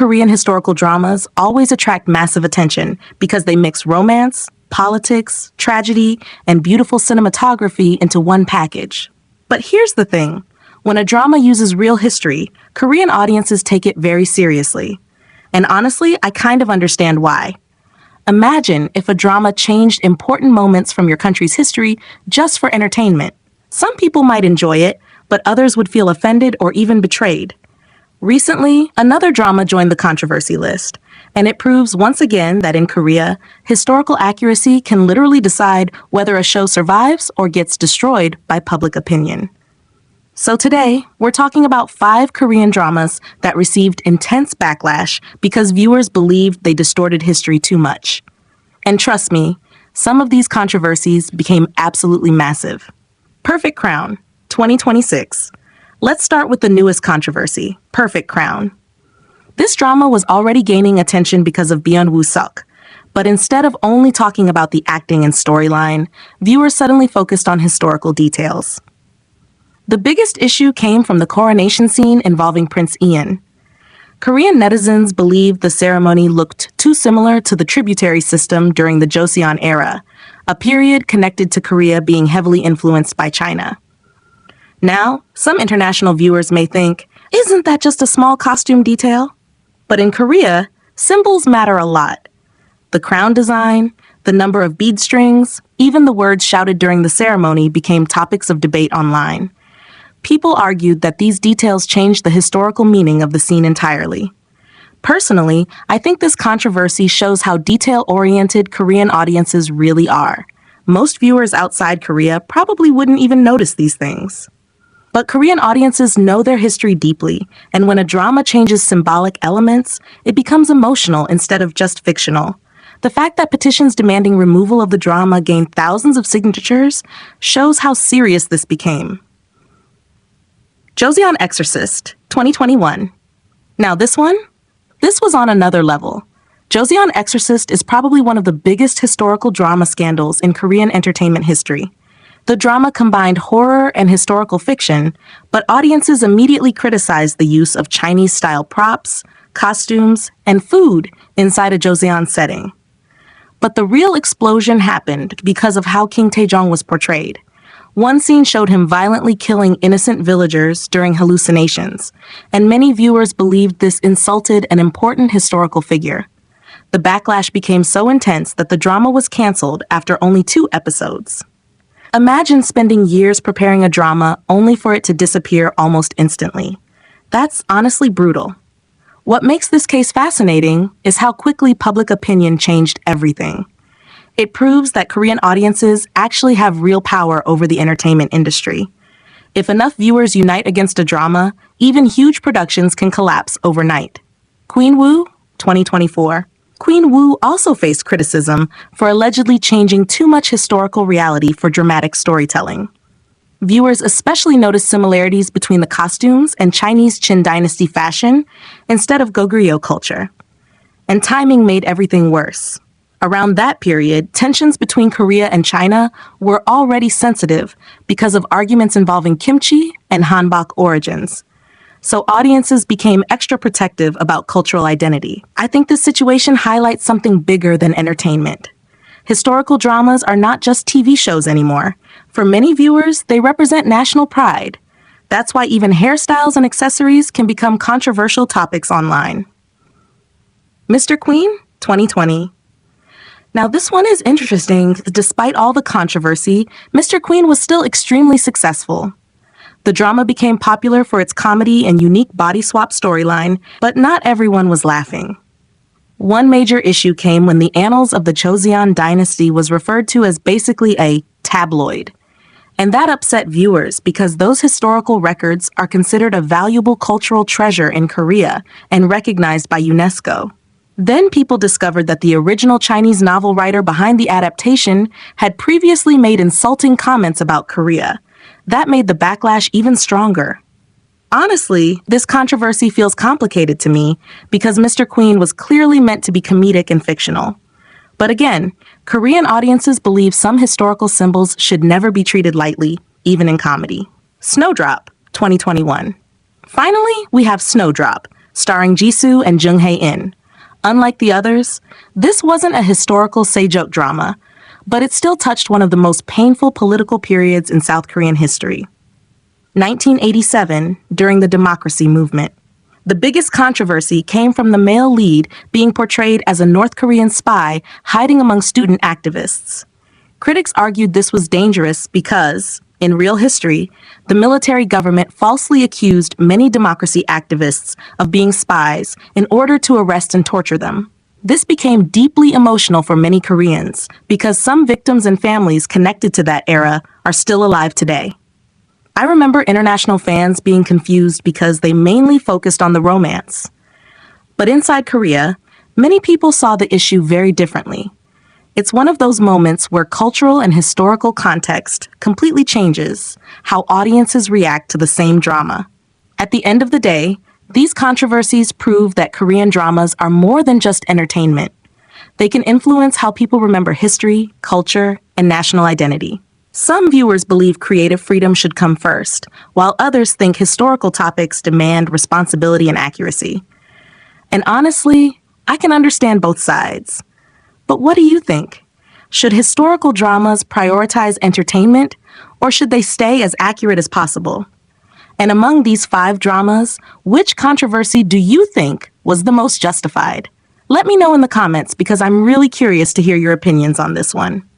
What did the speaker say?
Korean historical dramas always attract massive attention because they mix romance, politics, tragedy, and beautiful cinematography into one package. But here's the thing. When a drama uses real history, Korean audiences take it very seriously. And honestly, I kind of understand why. Imagine if a drama changed important moments from your country's history just for entertainment. Some people might enjoy it, but others would feel offended or even betrayed. Recently, another drama joined the controversy list, and it proves once again that in Korea, historical accuracy can literally decide whether a show survives or gets destroyed by public opinion. So today, we're talking about 5 Korean dramas that received intense backlash because viewers believed they distorted history too much. And trust me, some of these controversies became absolutely massive. Perfect Crown, 2026. Let's start with the newest controversy, Perfect Crown. This drama was already gaining attention because of Byun Woo-suk, but instead of only talking about the acting and storyline, viewers suddenly focused on historical details. The biggest issue came from the coronation scene involving Prince Ian. Korean netizens believed the ceremony looked too similar to the tributary system during the Joseon era, a period connected to Korea being heavily influenced by China. Now, some international viewers may think, isn't that just a small costume detail? But in Korea, symbols matter a lot. The crown design, the number of bead strings, even the words shouted during the ceremony became topics of debate online. People argued that these details changed the historical meaning of the scene entirely. Personally, I think this controversy shows how detail-oriented Korean audiences really are. Most viewers outside Korea probably wouldn't even notice these things. But Korean audiences know their history deeply, and when a drama changes symbolic elements, it becomes emotional instead of just fictional. The fact that petitions demanding removal of the drama gained thousands of signatures shows how serious this became. Joseon Exorcist, 2021. Now this was on another level. Joseon Exorcist is probably one of the biggest historical drama scandals in Korean entertainment history. The drama combined horror and historical fiction, but audiences immediately criticized the use of Chinese-style props, costumes, and food inside a Joseon setting. But the real explosion happened because of how King Taejong was portrayed. One scene showed him violently killing innocent villagers during hallucinations, and many viewers believed this insulted an important historical figure. The backlash became so intense that the drama was canceled after only 2 episodes. Imagine spending years preparing a drama only for it to disappear almost instantly. That's honestly brutal. What makes this case fascinating is how quickly public opinion changed everything. It proves that Korean audiences actually have real power over the entertainment industry. If enough viewers unite against a drama, even huge productions can collapse overnight. Queen Woo, 2024. Queen Woo also faced criticism for allegedly changing too much historical reality for dramatic storytelling. Viewers especially noticed similarities between the costumes and Chinese Qin dynasty fashion instead of Goguryeo culture. And timing made everything worse. Around that period, tensions between Korea and China were already sensitive because of arguments involving kimchi and hanbok origins. So audiences became extra protective about cultural identity. I think this situation highlights something bigger than entertainment. Historical dramas are not just TV shows anymore. For many viewers, they represent national pride. That's why even hairstyles and accessories can become controversial topics online. Mr. Queen, 2020. Now this one is interesting. Despite all the controversy, Mr. Queen was still extremely successful. The drama became popular for its comedy and unique body swap storyline, but not everyone was laughing. One major issue came when the annals of the Joseon dynasty was referred to as basically a tabloid. And that upset viewers because those historical records are considered a valuable cultural treasure in Korea and recognized by UNESCO. Then people discovered that the original Chinese novel writer behind the adaptation had previously made insulting comments about Korea. That made the backlash even stronger. Honestly, this controversy feels complicated to me because Mr. Queen was clearly meant to be comedic and fictional. But again, Korean audiences believe some historical symbols should never be treated lightly, even in comedy. Snowdrop, 2021. Finally, we have Snowdrop, starring Jisoo and Jung Hae-in. Unlike the others, this wasn't a historical sejuk drama, but it still touched one of the most painful political periods in South Korean history. 1987, during the democracy movement. The biggest controversy came from the male lead being portrayed as a North Korean spy hiding among student activists. Critics argued this was dangerous because, in real history, the military government falsely accused many democracy activists of being spies in order to arrest and torture them. This became deeply emotional for many Koreans because some victims and families connected to that era are still alive today. I remember international fans being confused because they mainly focused on the romance. But inside Korea, many people saw the issue very differently. It's one of those moments where cultural and historical context completely changes how audiences react to the same drama. At the end of the day, these controversies prove that Korean dramas are more than just entertainment. They can influence how people remember history, culture, and national identity. Some viewers believe creative freedom should come first, while others think historical topics demand responsibility and accuracy. And honestly, I can understand both sides. But what do you think? Should historical dramas prioritize entertainment, or should they stay as accurate as possible? And among these 5 dramas, which controversy do you think was the most justified? Let me know in the comments because I'm really curious to hear your opinions on this one.